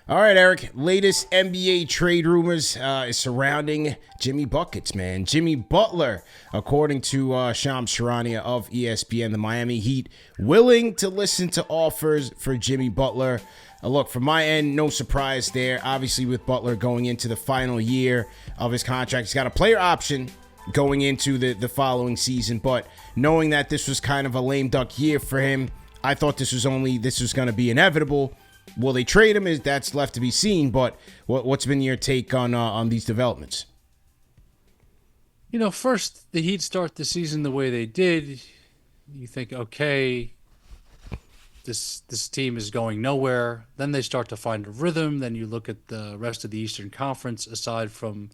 All right, Eric. Latest NBA trade rumors is surrounding Jimmy Buckets, man. Jimmy Butler, according to Shams Charania of ESPN, the Miami Heat, willing to listen to offers for Jimmy Butler. Look, from my end, no surprise there. Obviously, with Butler going into the final year of his contract, he's got a player option going into the following season. But knowing that this was kind of a lame duck year for him, I thought this was going to be inevitable. Will they trade him? That's left to be seen. But what's been your take on these developments? First the Heat start the season the way they did. You think, okay, this team is going nowhere. Then they start to find a rhythm. Then you look at the rest of the Eastern Conference, aside from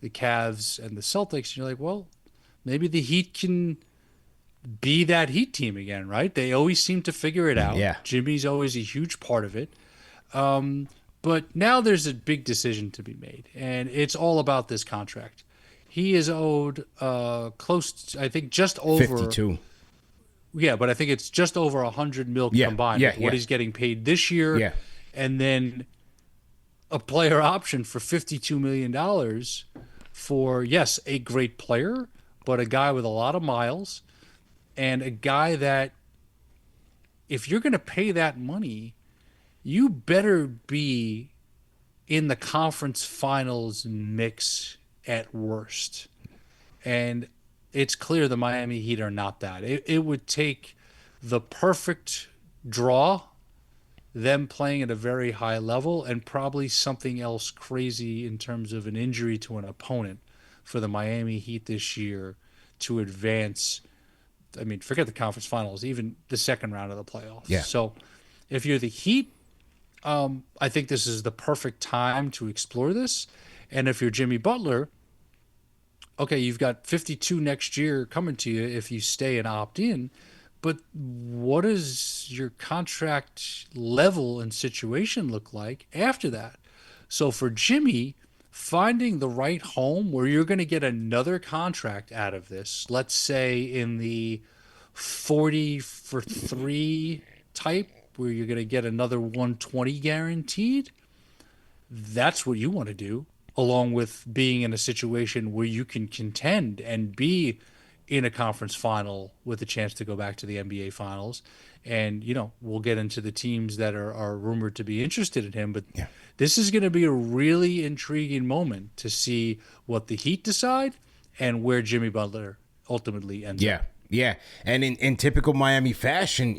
the Cavs and the Celtics, and you're like, well, maybe the Heat can be that Heat team again, right? They always seem to figure it out. Yeah. Jimmy's always a huge part of it. But now there's a big decision to be made, and it's all about this contract. He is owed close to, I think, just over 52. Yeah, but I think it's just over 100 mil combined with what he's getting paid this year. Yeah. And then a player option for $52 million for, yes, a great player, but a guy with a lot of miles and a guy that, if you're going to pay that money, you better be in the conference finals mix at worst. And it's clear the Miami Heat are not that. It would take the perfect draw, them playing at a very high level, and probably something else crazy in terms of an injury to an opponent for the Miami Heat this year to advance. I mean, forget the conference finals, even the second round of the playoffs. Yeah. So if you're the Heat, I think this is the perfect time to explore this. And if you're Jimmy Butler, okay, you've got 52 next year coming to you if you stay and opt in, but what does your contract level and situation look like after that? So for Jimmy, finding the right home where you're going to get another contract out of this, let's say in the 40 for 3 type, where you're going to get another 120 guaranteed, that's what you want to do, along with being in a situation where you can contend and be in a conference final with a chance to go back to the NBA finals. And, we'll get into the teams that are rumored to be interested in him, but this is going to be a really intriguing moment to see what the Heat decide and where Jimmy Butler ultimately ends up. Yeah. And in typical Miami fashion,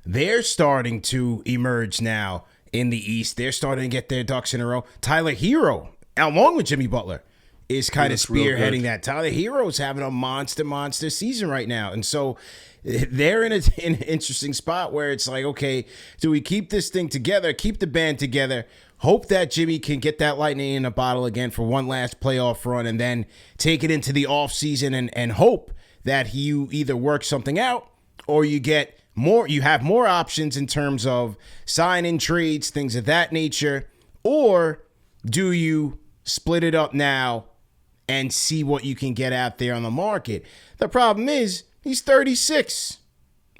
they're starting to emerge now in the East. They're starting to get their ducks in a row. Tyler Hero, along with Jimmy Butler, is kind of spearheading that. Tyler Hero's having a monster season right now. And so they're in an interesting spot where it's like, okay, do we keep this thing together, keep the band together, hope that Jimmy can get that lightning in a bottle again for one last playoff run, and then take it into the offseason and hope that you either work something out or you have more options in terms of sign-in trades, things of that nature, or do you split it up now and see what you can get out there on the market? The problem is he's 36.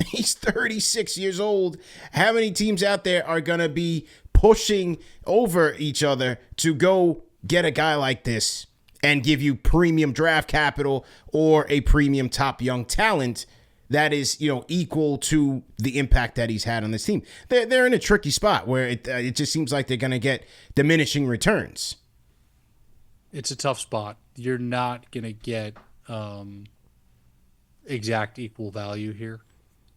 He's 36 years old. How many teams out there are going to be pushing over each other to go get a guy like this and give you premium draft capital or a premium top young talent that is, equal to the impact that he's had on this team? They're in a tricky spot where it just seems like they're going to get diminishing returns. It's a tough spot. You're not going to get exact equal value here.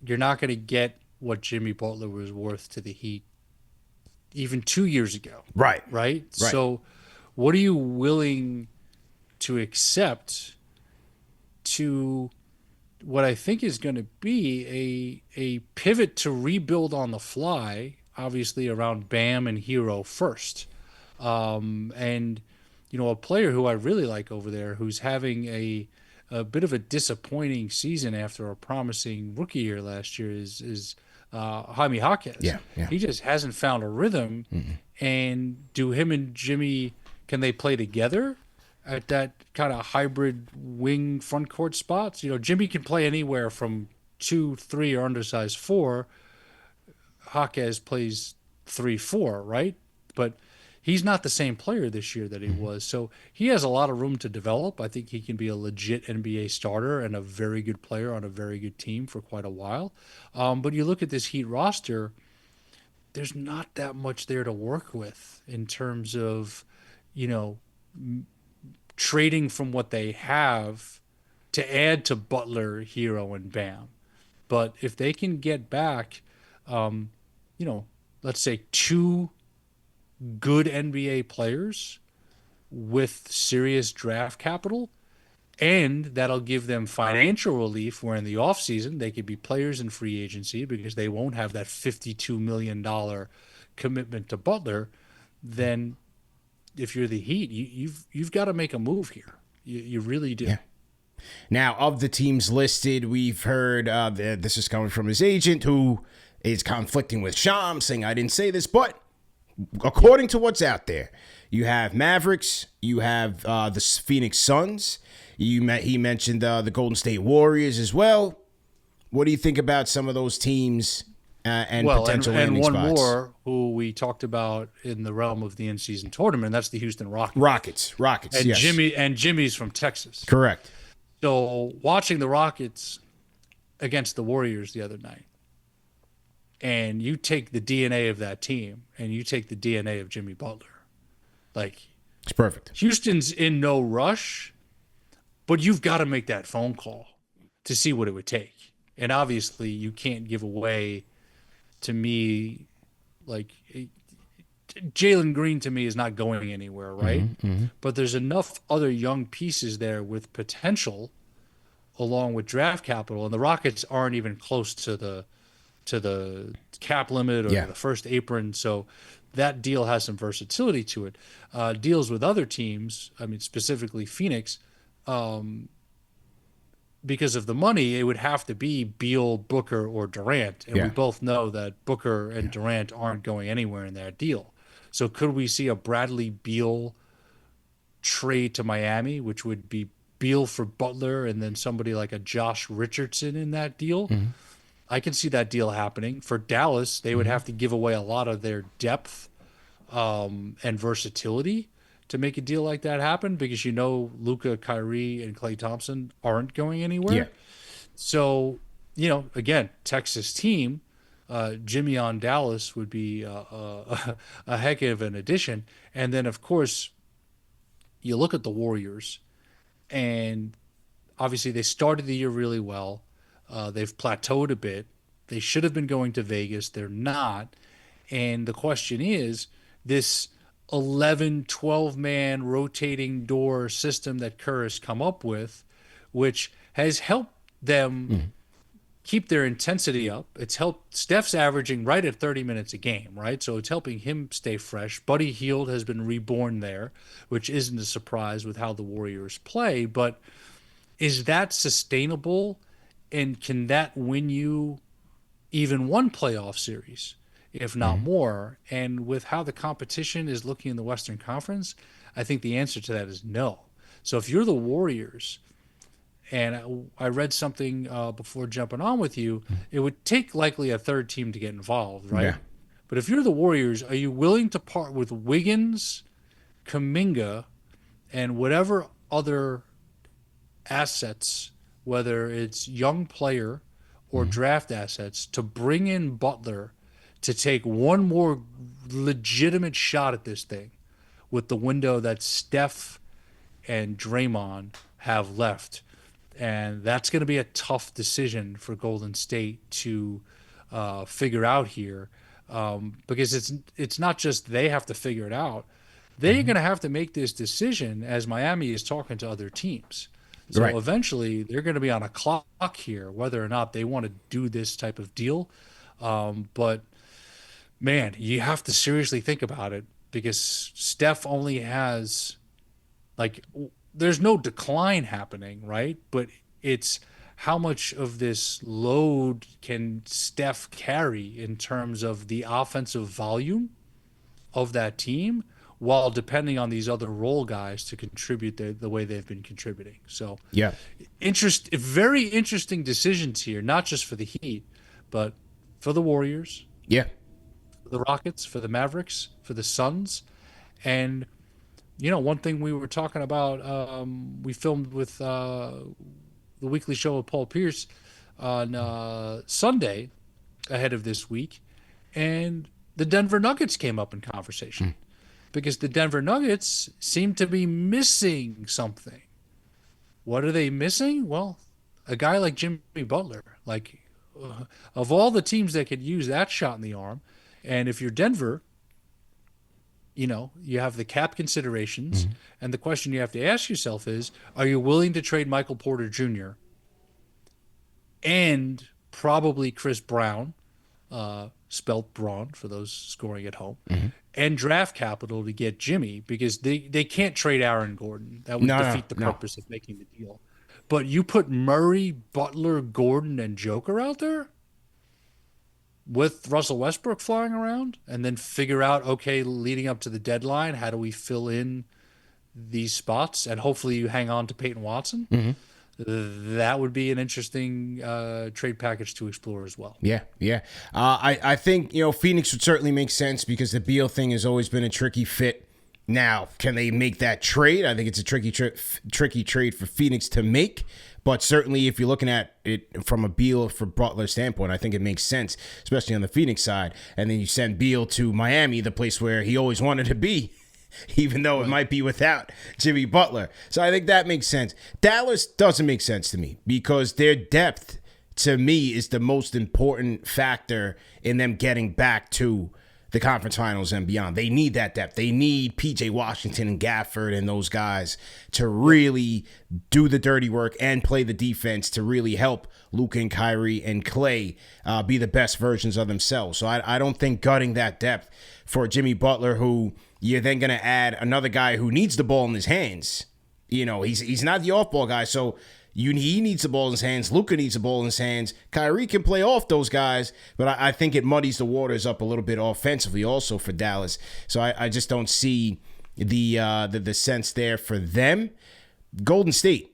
You're not going to get what Jimmy Butler was worth to the Heat even 2 years ago. Right? So what are you willing to accept to what I think is going to be a pivot to rebuild on the fly, obviously around Bam and Hero first. And a player who I really like over there, who's having a bit of a disappointing season after a promising rookie year last year, is Jaime Jaquez. Yeah. He just hasn't found a rhythm. Mm-hmm. And do him and Jimmy, can they play together at that kind of hybrid wing front court spots? Jimmy can play anywhere from 2, 3, or undersized 4. Jaquez plays 3, 4, right? but he's not the same player this year that he was. So he has a lot of room to develop. I think he can be a legit NBA starter and a very good player on a very good team for quite a while. But you look at this Heat roster, there's not that much there to work with in terms of, you know, trading from what they have to add to Butler, Hero, and Bam. But if they can get back, um, you know, let's say two good NBA players with serious draft capital, and that'll give them financial relief where in the offseason they could be players in free agency because they won't have that $52 million commitment to Butler, then if you're the Heat, you've got to make a move here. You really do. Yeah. Now, of the teams listed, we've heard this is coming from his agent, who is conflicting with Sham, saying, I didn't say this, but according to what's out there, you have Mavericks, you have the Phoenix Suns, he mentioned the Golden State Warriors as well. What do you think about some of those teams and potential landing spots? And one more who we talked about in the realm of the in-season tournament, that's the Houston Rockets. Rockets, and yes. Jimmy's from Texas. Correct. So watching the Rockets against the Warriors the other night, and you take the DNA of that team and you take the DNA of Jimmy Butler, like, it's perfect. Houston's in no rush, but you've got to make that phone call to see what it would take. And obviously you can't give away, to me, like, Jalen Green to me is not going anywhere, right? But there's enough other young pieces there with potential along with draft capital, and the Rockets aren't even close to the cap limit or the first apron, so that deal has some versatility to it. Deals with other teams, I mean specifically Phoenix, because of the money, it would have to be Beal, Booker, or Durant, and we both know that Booker and Durant aren't going anywhere in that deal. So could we see a Bradley Beal trade to Miami, which would be Beal for Butler and then somebody like a Josh Richardson in that deal? I can see that deal happening. For Dallas, they would have to give away a lot of their depth and versatility to make a deal like that happen, because you know Luka, Kyrie, and Klay Thompson aren't going anywhere. Yeah. So, you know, again, Texas team, Jimmy on Dallas would be a heck of an addition. And then, of course, you look at the Warriors, and obviously they started the year really well. They've plateaued a bit. They should have been going to Vegas. They're not. And the question is, this 11, 12-man rotating door system that Kerr has come up with, which has helped them keep their intensity up. It's helped. Steph's averaging right at 30 minutes a game, right? So it's helping him stay fresh. Buddy Hield has been reborn there, which isn't a surprise with how the Warriors play. But is that sustainable? And can that win you even one playoff series, if not more? And with how the competition is looking in the Western Conference, I think the answer to that is no. So if you're the Warriors, and I read something before jumping on with you, it would take likely a third team to get involved, right? Yeah. But if you're the Warriors, are you willing to part with Wiggins, Kuminga, and whatever other assets, whether it's young player or draft assets, to bring in Butler to take one more legitimate shot at this thing with the window that Steph and Draymond have left? And that's going to be a tough decision for Golden State to figure out here, because it's not just they have to figure it out. They're going to have to make this decision as Miami is talking to other teams. So eventually they're going to be on a clock here, whether or not they want to do this type of deal. But, man, you have to seriously think about it, because Steph only has, like, there's no decline happening, right? But it's how much of this load can Steph carry in terms of the offensive volume of that team, while depending on these other role guys to contribute the way they've been contributing. So very interesting decisions here, not just for the Heat, but for the Warriors, Yeah. the Rockets, for the Mavericks, for the Suns. And, one thing we were talking about, we filmed with the weekly show with Paul Pierce on Sunday ahead of this week. And the Denver Nuggets came up in conversation because the Denver Nuggets seem to be missing something. What are they missing? Well, a guy like Jimmy Butler, like of all the teams that could use that shot in the arm, and if you're Denver, you have the cap considerations, and the question you have to ask yourself is, are you willing to trade Michael Porter Jr. and probably Chris Brown, spelt Braun for those scoring at home, and draft capital to get Jimmy, because they can't trade Aaron Gordon. That would defeat the purpose of making the deal. But you put Murray, Butler, Gordon, and Joker out there with Russell Westbrook flying around, and then figure out, okay, leading up to the deadline, how do we fill in these spots? And hopefully you hang on to Peyton Watson. That would be an interesting trade package to explore as well. Yeah, yeah. I think, Phoenix would certainly make sense because the Beal thing has always been a tricky fit. Now, can they make that trade? I think it's a tricky trade for Phoenix to make. But certainly if you're looking at it from a Beal for Butler standpoint, I think it makes sense, especially on the Phoenix side. And then you send Beal to Miami, the place where he always wanted to be, even though it might be without Jimmy Butler. So I think that makes sense. Dallas doesn't make sense to me because their depth, to me, is the most important factor in them getting back to the conference finals and beyond. They need that depth. They need P.J. Washington and Gafford and those guys to really do the dirty work and play the defense to really help Luka and Kyrie and Clay be the best versions of themselves. So I don't think gutting that depth for Jimmy Butler, who you're then going to add another guy who needs the ball in his hands. He's not the off-ball guy, so he needs the ball in his hands. Luka needs the ball in his hands. Kyrie can play off those guys, but I think it muddies the waters up a little bit offensively also for Dallas. So I just don't see the sense there for them. Golden State,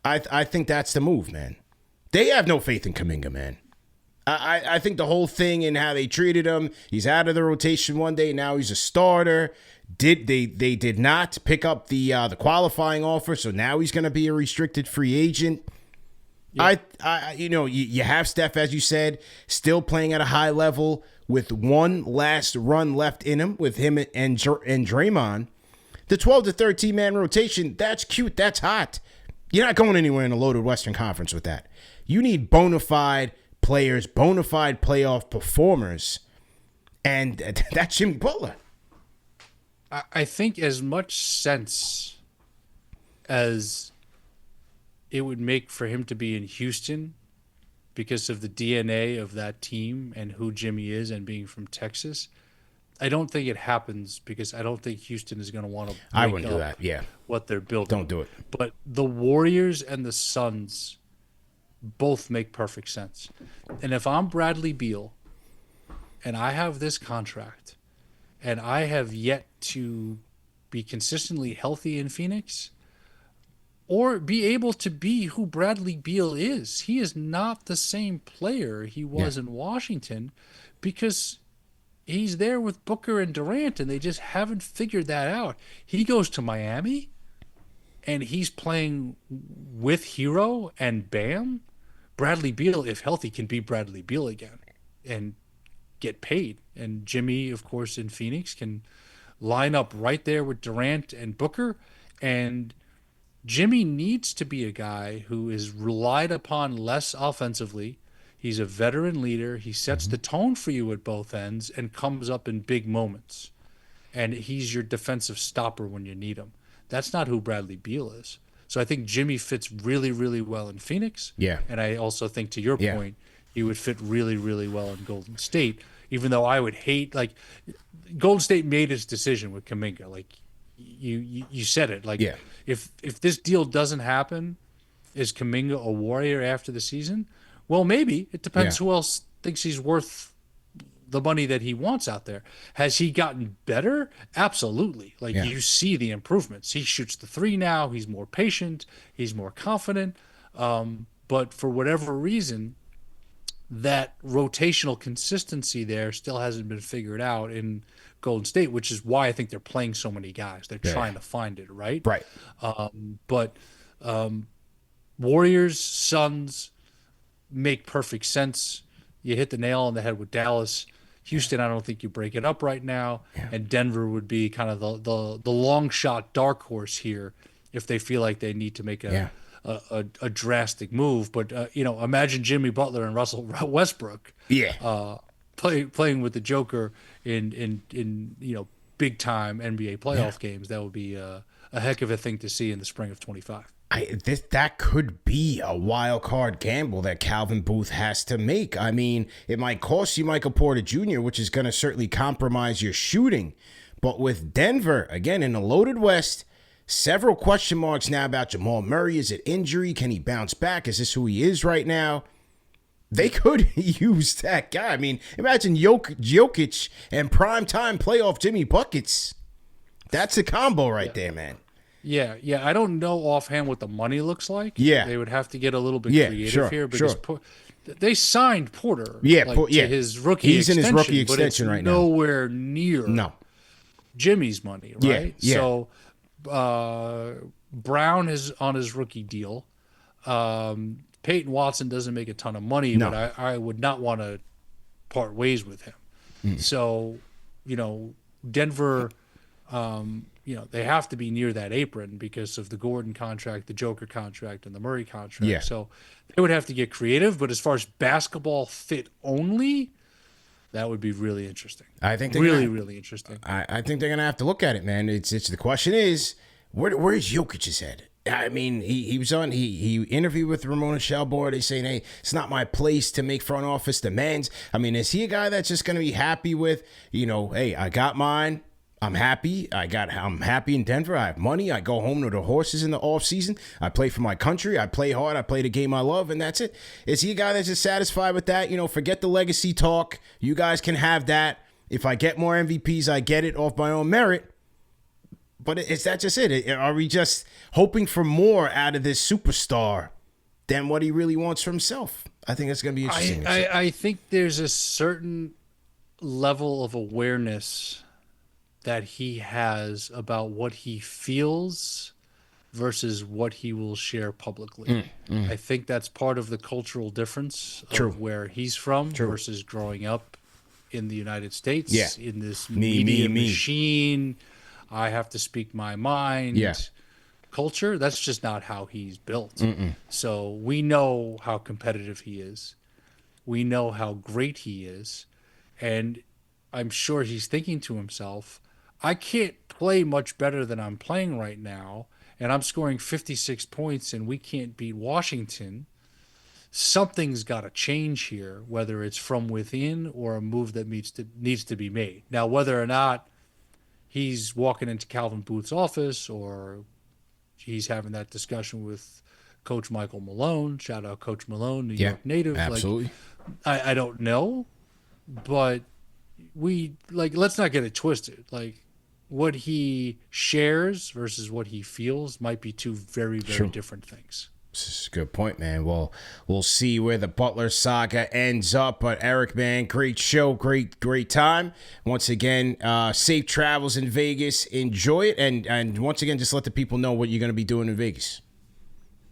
I think that's the move, man. They have no faith in Kuminga, man. I think the whole thing and how they treated him, he's out of the rotation one day, now he's a starter. They did not pick up the qualifying offer, so now he's going to be a restricted free agent. Yeah. You have Steph, as you said, still playing at a high level with one last run left in him with him and Draymond. The 12 to 13 man rotation, that's cute, that's hot. You're not going anywhere in a loaded Western Conference with that. You need bona fide players, bona fide playoff performers, and that's Jimmy Butler. I think as much sense as it would make for him to be in Houston because of the DNA of that team and who Jimmy is and being from Texas, I don't think it happens because I don't think Houston is going to want to I wouldn't do that. Yeah. What they're building. Don't do it. But the Warriors and the Suns both make perfect sense. And if I'm Bradley Beal and I have this contract and I have yet to be consistently healthy in Phoenix or be able to be who Bradley Beal is, he is not the same player he was in Washington because he's there with Booker and Durant and they just haven't figured that out. He goes to Miami and he's playing with Hero and Bam. Bradley Beal, if healthy, can be Bradley Beal again and get paid. And Jimmy, of course, in Phoenix can line up right there with Durant and Booker. And Jimmy needs to be a guy who is relied upon less offensively. He's a veteran leader. He sets the tone for you at both ends and comes up in big moments. And he's your defensive stopper when you need him. That's not who Bradley Beal is. So I think Jimmy fits really, really well in Phoenix. Yeah. And I also think, to your point, he would fit really, really well in Golden State, even though I would hate, Golden State made its decision with Kuminga. Like, you said it. Like, if this deal doesn't happen, is Kuminga a Warrior after the season? Well, maybe. It depends who else thinks he's worth the money that he wants out there. Has he gotten better? Absolutely. You see the improvements. He shoots the three now. He's more patient. He's more confident. But for whatever reason, that rotational consistency there still hasn't been figured out in Golden State, which is why I think they're playing so many guys. They're Yeah. trying to find it, right? Right. But Warriors, Suns make perfect sense. You hit the nail on the head with Dallas. Houston, I don't think you break it up right now, Yeah. and Denver would be kind of the long shot dark horse here if they feel like they need to make Yeah. a drastic move. But imagine Jimmy Butler and Russell Westbrook Yeah. playing with the Joker in big time NBA playoff games. That would be a heck of a thing to see in the spring of 25. That could be a wild card gamble that Calvin Booth has to make. I mean, it might cost you Michael Porter Jr., which is going to certainly compromise your shooting. But with Denver, again, in the loaded West, several question marks now about Jamal Murray. Is it injury? Can he bounce back? Is this who he is right now? They could use that guy. I mean, imagine Jokic and primetime playoff Jimmy Buckets. That's a combo right there, man. Yeah. I don't know offhand what the money looks like. Yeah. They would have to get a little bit creative sure, here because sure. they signed Porter to his rookie He's in his rookie but it's extension right now. nowhere near Jimmy's money, right? Yeah. So Brown is on his rookie deal. Peyton Watson doesn't make a ton of money, No. but I would not want to part ways with him. So, Denver, they have to be near that apron because of the Gordon contract, the Joker contract, and the Murray contract. Yeah. So they would have to get creative. But as far as basketball fit only, that would be really interesting. I think really interesting. I think they're gonna have to look at it, man. It's the question is where's Jokic's head? I mean, he was on. He interviewed with Ramona Shelbour. They saying, "Hey, it's not my place to make front office demands." I mean, is he a guy that's just going to be happy with, hey, I got mine. I'm happy. I'm happy in Denver. I have money. I go home to the horses in the off season. I play for my country. I play hard. I play the game I love, and that's it. Is he a guy that's just satisfied with that? Forget the legacy talk. You guys can have that. If I get more MVPs, I get it off my own merit. But is that just it? Are we just hoping for more out of this superstar than what he really wants for himself? I think that's going to be interesting. I think there's a certain level of awareness that he has about what he feels versus what he will share publicly. I think that's part of the cultural difference of where he's from versus growing up in the United States, in this media machine. I have to speak my mind. Culture, that's just not how he's built. So we know how competitive he is. We know how great he is. And I'm sure he's thinking to himself, I can't play much better than I'm playing right now, and I'm scoring 56 points and we can't beat Washington. Something's got to change here, whether it's from within or a move that needs to be made. Now, whether or not he's walking into Calvin Booth's office or he's having that discussion with Coach Michael Malone. Shout out Coach Malone, New York native. Absolutely. I don't know, but let's not get it twisted. What he shares versus what he feels might be two very, very different things. This is a good point, man. Well, we'll see where the Butler saga ends up. But Eric, man, great show, great time. Once again, safe travels in Vegas. Enjoy it, and once again, just let the people know what you're going to be doing in Vegas.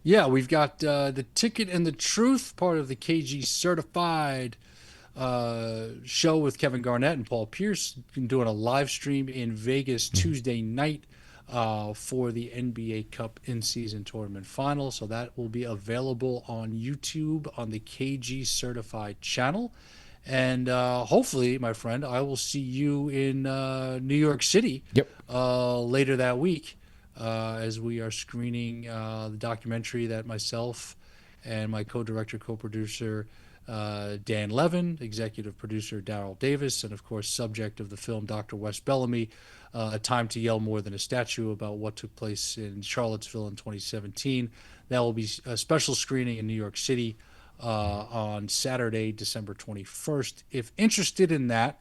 Yeah, we've got the Ticket and the Truth, part of the KG Certified show with Kevin Garnett and Paul Pierce. Been doing a live stream in Vegas Tuesday night for the NBA Cup in-season tournament final. So that will be available on YouTube on the KG Certified channel. And hopefully, my friend, I will see you in New York City later that week as we are screening the documentary that myself and my co-director, co-producer, Dan Levin, executive producer Daryl Davis, and of course subject of the film Dr. Wes Bellamy, A Time to Yell More Than a Statue, about what took place in Charlottesville in 2017. That will be a special screening in New York City on Saturday, December 21st. If interested in that,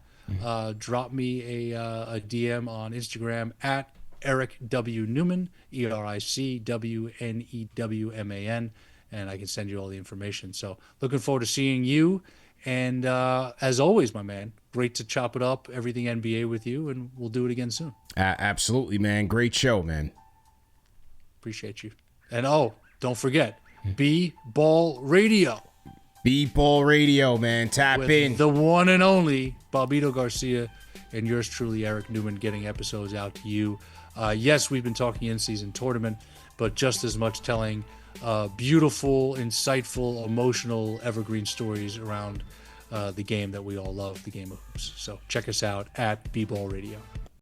drop me a DM on Instagram at Eric W. Newman, ERICWNEWMAN, and I can send you all the information. So looking forward to seeing you And as always, my man, great to chop it up, everything NBA with you, and we'll do it again soon. Absolutely, man. Great show, man. Appreciate you. And don't forget, B-Ball Radio. B-Ball Radio, man. Tap With in. the one and only Bobito Garcia and yours truly, Eric Newman, getting episodes out to you. Yes, we've been talking in-season tournament, but just as much telling beautiful, insightful, emotional, evergreen stories around the game that we all love, the game of hoops. So check us out at B-Ball Radio.